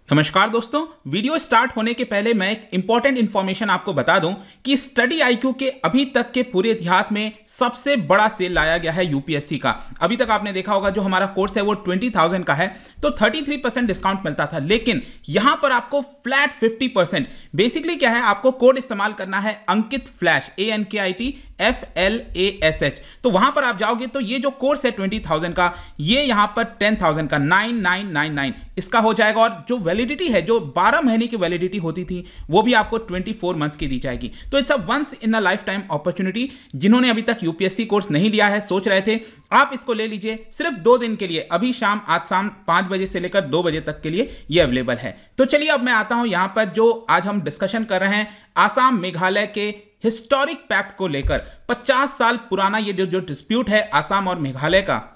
नमस्कार दोस्तों, video start होने के पहले मैं एक इंपॉर्टेंट इंफॉर्मेशन आपको बता दूं कि स्टडी आईक्यू के अभी तक के पूरे इतिहास में सबसे बड़ा सेल लाया गया है यूपीएससी का। अभी तक आपने देखा होगा जो हमारा कोर्स है वो 20,000 का है तो 33% डिस्काउंट मिलता था, लेकिन यहां पर आपको फ्लैट 50%। बेसिकली क्या है, आपको कोड इस्तेमाल करना है अंकित फ्लैश ANKIT FLASH। तो वहां पर आप जाओगे तो ये जो कोर्स है 20,000 का, ये यहां पर 10,000 का 9999 इसका हो जाएगा। और जो वैलिडिटी है, जो 12 महीने की वैलिडिटी होती थी, वो भी आपको 24 मंथ्स की दी जाएगी। तो it's a once in a lifetime opportunity. जिन्होंने अभी तक यूपीएससी कोर्स नहीं लिया है, सोच रहे थे, आप इसको ले लीजिए सिर्फ 2 दिन के लिए। अभी आज शाम 5 बजे से लेकर 2 बजे तक के लिए ये अवेलेबल है। तो चलिए अब मैं आता हूं यहां पर जो आज हम डिस्कशन कर रहे हैं आसाम मेघालय के हिस्टोरिक पैक्ट को लेकर। 50 साल पुराना ये जो डिस्प्यूट है आसाम और मेघालय का,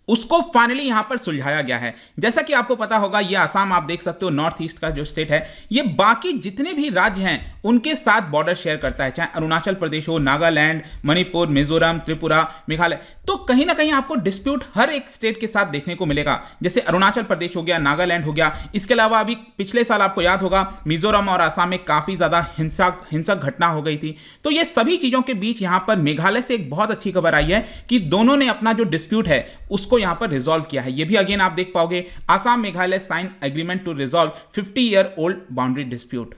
उसको फाइनली यहां पर सुलझाया गया है। जैसा कि आपको पता होगा, ये आसाम आप देख सकते हो नॉर्थ ईस्ट का जो स्टेट है, ये बाकी जितने भी राज्य हैं उनके साथ बॉर्डर शेयर करता है, चाहे अरुणाचल प्रदेश हो, नागालैंड, मणिपुर, मिजोरम, त्रिपुरा, मेघालय। तो कहीं ना कहीं आपको डिस्प्यूट हर एक स्टेट के साथ देखने को मिलेगा। जैसे अरुणाचल प्रदेश हो गया, नागालैंड हो गया। इसके अलावा अभी पिछले साल आपको याद होगा मिजोरम और आसाम में काफी ज्यादा हिंसक घटना हो गई थी। तो ये सभी चीजों के बीच यहां पर मेघालय से एक बहुत अच्छी खबर आई है कि दोनों ने अपना जो डिस्प्यूट है उसको यहां पर रिजॉल्व किया है। ये भी अगेन आप देख पाओगे, Assam Meghalaya sign agreement to resolve 50 year old boundary dispute.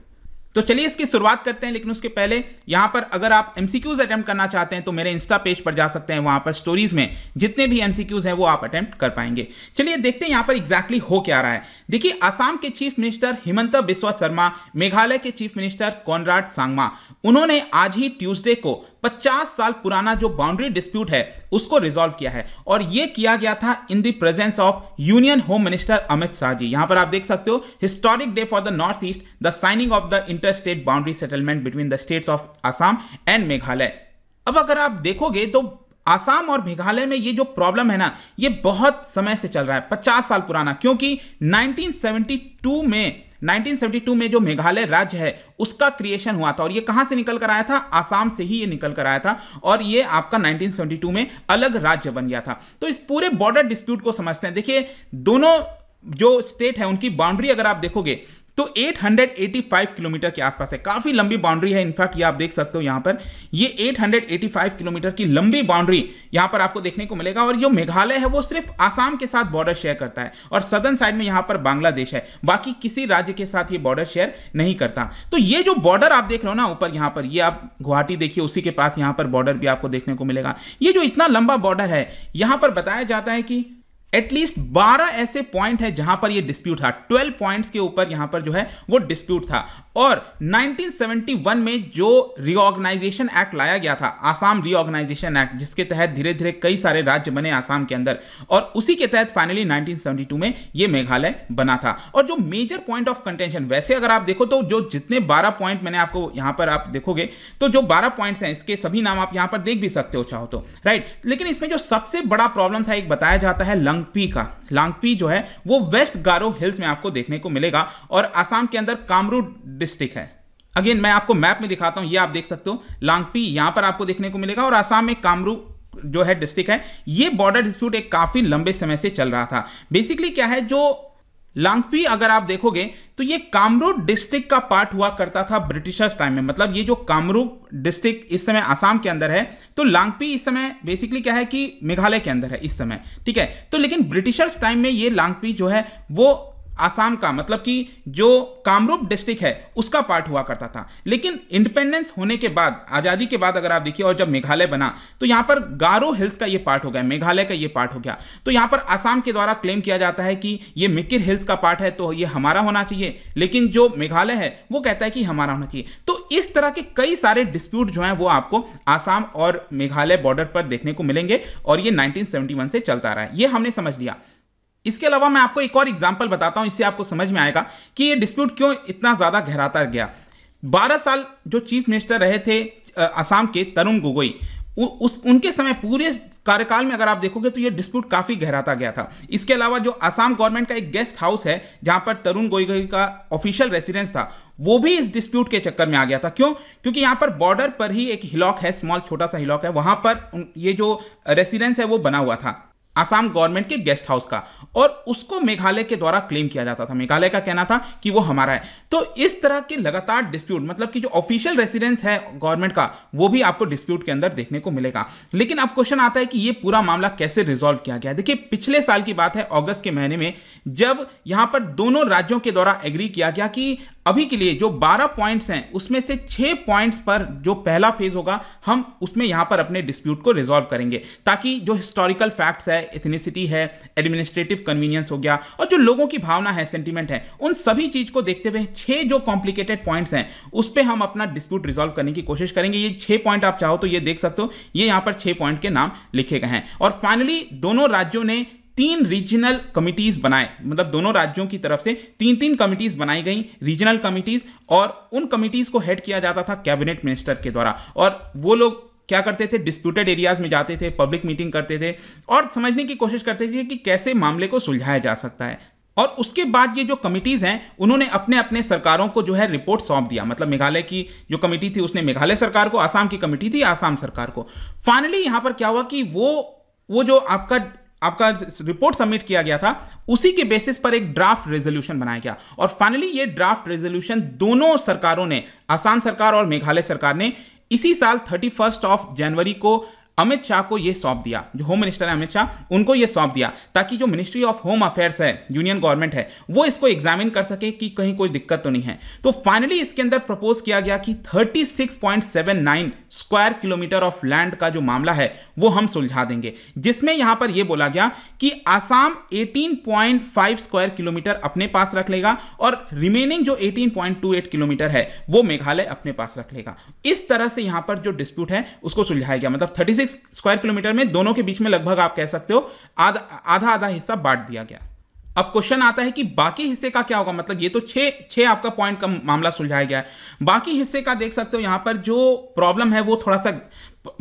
तो चलिए इसकी शुरुआत करते हैं, लेकिन उसके पहले यहां पर अगर आप एमसीक्यूज अटेम्प्ट करना चाहते हैं तो मेरे इंस्टा पेज पर जा सकते हैं। वहां पर स्टोरीज में जितने भी एमसीक्यूज हैं वो आप अटेम्प्ट कर पाएंगे। चलिए देखते हैं यहां पर एग्जैक्टली हो क्या रहा है। देखिए, आसाम के चीफ मिनिस्टर हिमंता बिस्वा शर्मा, मेघालय के चीफ मिनिस्टर कॉनराड सांगमा, उन्होंने आज ही ट्यूसडे को 50 साल पुराना जो बाउंड्री डिस्प्यूट है उसको रिजॉल्व किया है। और यह किया गया था in the presence of union home minister Amit Shah ji. यहां पर आप देख सकते हो, historic day for the north east, the signing of the interstate boundary settlement between the states of Assam and Meghalaya. अब अगर आप देखोगे तो आसाम और मेघालय में ये जो प्रॉब्लम है ना, ये बहुत समय से चल रहा है, 50 साल पुराना। क्योंकि 1972 में जो मेघालय राज्य है उसका क्रिएशन हुआ था। और ये कहां से निकल कर आया था? आसाम से ही ये निकल कर आया था। और ये आपका 1972 में अलग राज्य बन गया था। तो इस पूरे बॉर्डर डिस्प्यूट को समझते हैं। देखिए, दोनों जो स्टेट है उनकी बाउंड्री अगर आप देखोगे तो 885 किलोमीटर के आसपास है। काफी लंबी बाउंड्री है। इनफैक्ट ये आप देख सकते हो यहां पर, ये 885 किलोमीटर की लंबी बाउंड्री यहां पर आपको देखने को मिलेगा। और जो मेघालय है वो सिर्फ आसाम के साथ बॉर्डर शेयर करता है और सदर्न साइड में यहां पर बांग्लादेश है। बाकी किसी राज्य के साथ ये बॉर्डर शेयर नहीं करता। तो ये जो बॉर्डर आप देख रहे हो ना ऊपर, यहां पर ये आप गुवाहाटी देखिए, उसी के पास यहां पर बॉर्डर भी आपको देखने को मिलेगा। ये जो इतना लंबा बॉर्डर है, यहां पर बताया जाता है कि एटलीस्ट 12 ऐसे पॉइंट है जहां पर ये डिस्प्यूट था। 12 पॉइंट्स के ऊपर यहां पर जो है वो डिस्प्यूट था। और 1971 में जो रिऑर्गेनाइजेशन एक्ट लाया गया था, आसाम रिऑर्गेनाइजेशन एक्ट, जिसके तहत धीरे धीरे कई सारे राज्य बने आसाम के अंदर, और उसी के तहत फाइनली 1972 में ये मेघालय बना था। और जो मेजर पॉइंट ऑफ कंटेंशन, वैसे अगर आप देखो तो जो जितने 12 पॉइंट मैंने आपको यहां पर आप देखोगे तो जो 12 पॉइंट्स हैं, इसके सभी नाम आप यहां पर देख भी सकते हो चाहो तो, राइट। लेकिन इसमें जो सबसे बड़ा प्रॉब्लम था, एक बताया जाता है लांगपी का। लांगपी जो है वो वेस्ट गारो हिल्स में आपको देखने को मिलेगा और आसाम के अंदर कामरू डिस्ट्रिक्ट है। अगेन मैं आपको मैप में दिखाता हूं, ये आप देख सकते हो, लांगपी यहां पर आपको देखने को मिलेगा और आसाम में कामरू जो है डिस्ट्रिक्ट है। ये बॉर्डर डिस्प्यूट एक काफी लंबे समय से चल रहा था। बेसिकली क्या है, जो लांगपी अगर आप देखोगे तो ये कामरूप डिस्ट्रिक्ट का पार्ट हुआ करता था ब्रिटिशर्स टाइम में। मतलब ये जो कामरूप डिस्ट्रिक्ट इस समय आसाम के अंदर है, तो लांगपी इस समय बेसिकली क्या है कि मेघालय के अंदर है इस समय, ठीक है। तो लेकिन ब्रिटिशर्स टाइम में ये लांगपी जो है वो आसाम का, मतलब कि जो कामरूप डिस्ट्रिक्ट है उसका पार्ट हुआ करता था। लेकिन इंडिपेंडेंस होने के बाद, आज़ादी के बाद अगर आप देखिए, और जब मेघालय बना तो यहाँ पर गारो हिल्स का ये पार्ट हो गया, मेघालय का ये पार्ट हो गया। तो यहाँ पर आसाम के द्वारा क्लेम किया जाता है कि ये मिकिर हिल्स का पार्ट है तो ये हमारा होना चाहिए, लेकिन जो मेघालय है वो कहता है कि हमारा होना चाहिए। तो इस तरह के कई सारे डिस्प्यूट जो हैं वो आपको आसाम और मेघालय बॉर्डर पर देखने को मिलेंगे और ये 1971 से चलता रहा है। ये हमने समझ लिया। इसके अलावा मैं आपको एक और एग्जांपल बताता हूं, इससे आपको समझ में आएगा कि ये डिस्प्यूट क्यों इतना ज्यादा गहराता गया। 12 साल जो चीफ मिनिस्टर रहे थे असम के, तरुण गोगोई, उनके समय पूरे कार्यकाल में अगर आप देखोगे तो ये डिस्प्यूट काफी गहराता गया था। इसके अलावा जो असम गवर्नमेंट का एक गेस्ट हाउस है जहां पर तरुण गोगोई का ऑफिशियल रेसिडेंस था, वो भी इस डिस्प्यूट के चक्कर में आ गया था। क्यों? क्योंकि यहां पर बॉर्डर पर ही एक हिलॉक है, स्मॉल छोटा सा हिलॉक है, वहां पर ये जो रेसिडेंस है वो बना हुआ था। आसाम गवर्नमेंट के गेस्ट हाउस का, और उसको मेघालय के द्वारा क्लेम किया जाता था। मेघालय का कहना था कि वो हमारा है। तो इस तरह के लगातार डिस्प्यूट, मतलब कि जो ऑफिशियल रेसिडेंस है गवर्नमेंट का, वो भी आपको डिस्प्यूट के अंदर देखने को मिलेगा। लेकिन अब क्वेश्चन आता है कि ये पूरा मामला कैसे रिजॉल्व किया गया। देखिए, पिछले साल की बात है, अगस्त के महीने में, जब यहां पर दोनों राज्यों के द्वारा एग्री किया गया कि अभी के लिए जो 12 पॉइंट्स हैं उसमें से 6 पॉइंट्स पर जो पहला फेज होगा हम उसमें यहां पर अपने डिस्प्यूट को रिजॉल्व करेंगे, ताकि जो हिस्टोरिकल फैक्ट्स है, एथनिसिटी है, एडमिनिस्ट्रेटिव कन्वीनियंस हो गया, और जो लोगों की भावना है, सेंटीमेंट है, उन सभी चीज को देखते हुए 6 जो कॉम्प्लिकेटेड पॉइंट्स हैं उस पर हम अपना डिस्प्यूट रिजॉल्व करने की कोशिश करेंगे। ये 6 पॉइंट आप चाहो तो ये देख सकते हो, ये यहां पर 6 पॉइंट के नाम लिखे गए हैं। और फाइनली दोनों राज्यों ने 3 रीजनल कमिटीज बनाए, मतलब दोनों राज्यों की तरफ से 3-3 कमिटीज बनाई गई, रीजनल कमिटीज, और उन कमिटीज को हेड किया जाता था कैबिनेट मिनिस्टर के द्वारा। और वो लोग क्या करते थे, डिस्प्यूटेड एरियाज में जाते थे, पब्लिक मीटिंग करते थे और समझने की कोशिश करते थे कि कैसे मामले को सुलझाया जा सकता है। और उसके बाद ये जो कमिटीज हैं उन्होंने अपने अपने सरकारों को जो है रिपोर्ट सौंप दिया। मतलब मेघालय की जो कमिटी थी उसने मेघालय सरकार को, आसाम की कमिटी थी आसाम सरकार को। फाइनली यहां पर क्या हुआ कि वो जो आपका रिपोर्ट सबमिट किया गया था उसी के बेसिस पर एक ड्राफ्ट रेजोल्यूशन बनाया गया। और फाइनली ये ड्राफ्ट रेजोल्यूशन दोनों सरकारों ने, आसाम सरकार और मेघालय सरकार ने, इसी साल 31 जनवरी को अमित शाह को यह सौंप दिया। जो होम मिनिस्टर है अमित शाह, उनको यह सौंप दिया ताकि जो मिनिस्ट्री ऑफ होम अफेयर्स है, यूनियन गवर्नमेंट है, वो इसको एग्जामिन कर सके कि कहीं कोई दिक्कत तो नहीं है। तो फाइनली इसके अंदर प्रपोज किया गया कि 36.79 स्क्वायर किलोमीटर ऑफ लैंड का जो मामला है वो हम सुलझा देंगे, जिसमें यहां पर यह बोला गया कि आसाम 18.5 स्क्वायर किलोमीटर अपने पास रख लेगा और रिमेनिंग जो 18.28 किलोमीटर है वो मेघालय अपने पास रख लेगा। इस तरह से यहां पर जो डिस्प्यूट है उसको सुलझाया गया। मतलब 36 स्क्वायर किलोमीटर में दोनों के बीच में लगभग आप कह सकते हो आधा आधा हिस्सा बांट दिया गया। अब क्वेश्चन आता है कि बाकी हिस्से का क्या होगा। मतलब ये तो 6 आपका पॉइंट का मामला सुलझाया गया है, बाकी हिस्से का देख सकते हो यहां पर जो प्रॉब्लम है वो थोड़ा सा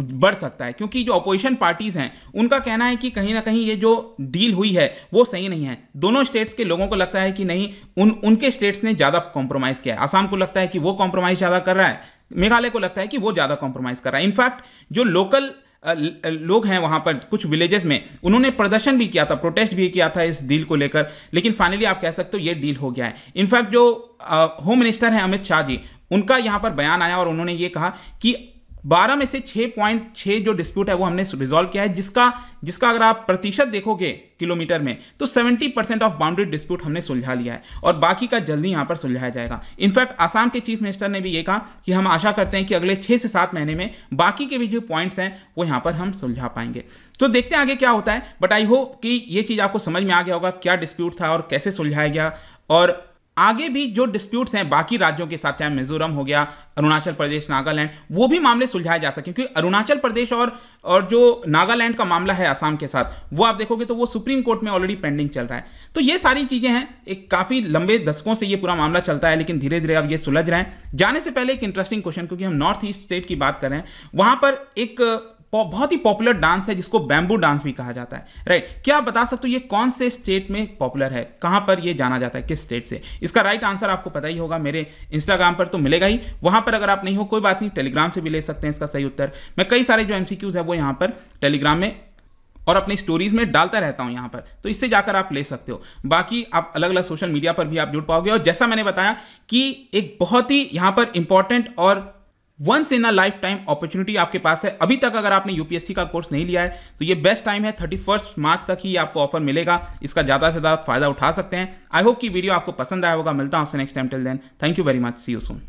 बढ़ सकता है, क्योंकि जो अपोजिशन पार्टीज हैं उनका कहना है कि कहीं ना कहीं ये जो डील हुई है वो सही नहीं है। दोनों स्टेट्स के लोगों को लगता है कि नहीं, उनके स्टेट्स ने ज्यादा कॉम्प्रोमाइज किया है। आसाम को लगता है कि वो कॉम्प्रोमाइज ज्यादा कर रहा है, मेघालय को लगता है कि वो ज्यादा कॉम्प्रोमाइज कर रहा है। इनफैक्ट जो लोकल लोग हैं वहां पर कुछ विलेजेस में, उन्होंने प्रदर्शन भी किया था, प्रोटेस्ट भी किया था इस डील को लेकर, लेकिन फाइनली आप कह सकते हो ये डील हो गया है। इनफैक्ट जो होम मिनिस्टर हैं अमित शाह जी, उनका यहां पर बयान आया और उन्होंने ये कहा कि 12 में से 6.6 जो डिस्प्यूट है वो हमने रिजॉल्व किया है, जिसका अगर आप प्रतिशत देखोगे किलोमीटर में तो 70% ऑफ बाउंड्री डिस्प्यूट हमने सुलझा लिया है और बाकी का जल्दी यहां पर सुलझाया जाएगा। इनफैक्ट आसाम के चीफ मिनिस्टर ने भी ये कहा कि हम आशा करते हैं कि अगले 6 से 7 महीने में बाकी के भी जो पॉइंट्स हैं वो यहां पर हम सुलझा पाएंगे। तो देखते हैं आगे क्या होता है, बट आई होप कि ये चीज आपको समझ में आ गया होगा क्या डिस्प्यूट था और कैसे सुलझाया गया। और आगे भी जो डिस्प्यूट्स हैं बाकी राज्यों के साथ, चाहे मिजोरम हो गया, अरुणाचल प्रदेश, नागालैंड, वो भी मामले सुलझाए जा सके, क्योंकि अरुणाचल प्रदेश और जो नागालैंड का मामला है आसाम के साथ, वो आप देखोगे तो वो सुप्रीम कोर्ट में ऑलरेडी पेंडिंग चल रहा है। तो ये सारी चीजें हैं, एक काफी लंबे दशकों से ये पूरा मामला चलता है, लेकिन धीरे धीरे अब ये सुलझ रहे हैं। जाने से पहले एक इंटरेस्टिंग क्वेश्चन, क्योंकि हम नॉर्थ ईस्ट स्टेट की बात कर रहे हैं, वहां पर एक बहुत ही पॉपुलर डांस है जिसको बैम्बू डांस भी कहा जाता है, राइट। क्या आप बता सकते हो ये कौन से स्टेट में पॉपुलर है, कहां पर ये जाना जाता है, किस स्टेट से? इसका राइट आंसर आपको पता ही होगा, मेरे इंस्टाग्राम पर तो मिलेगा ही। वहां पर अगर आप नहीं हो कोई बात नहीं, टेलीग्राम से भी ले सकते हैं इसका सही उत्तर। मैं कई सारे जो एमसीक्यूज है वो यहाँ पर टेलीग्राम में और अपनी स्टोरीज में डालता रहता हूं यहाँ पर, तो इससे जाकर आप ले सकते हो। बाकी आप अलग अलग सोशल मीडिया पर भी आप जुड़ पाओगे। और जैसा मैंने बताया कि एक बहुत ही यहाँ पर इंपॉर्टेंट और once in a lifetime opportunity आपके पास है। अभी तक अगर आपने यूपीएससी का कोर्स नहीं लिया है तो ये बेस्ट टाइम है, 31 मार्च तक ही आपको ऑफर मिलेगा, इसका ज़्यादा से ज़्यादा फायदा उठा सकते हैं। आई होप कि वीडियो आपको पसंद आया होगा। मिलता हूं आपसे next time, till then thank you very much, see you soon.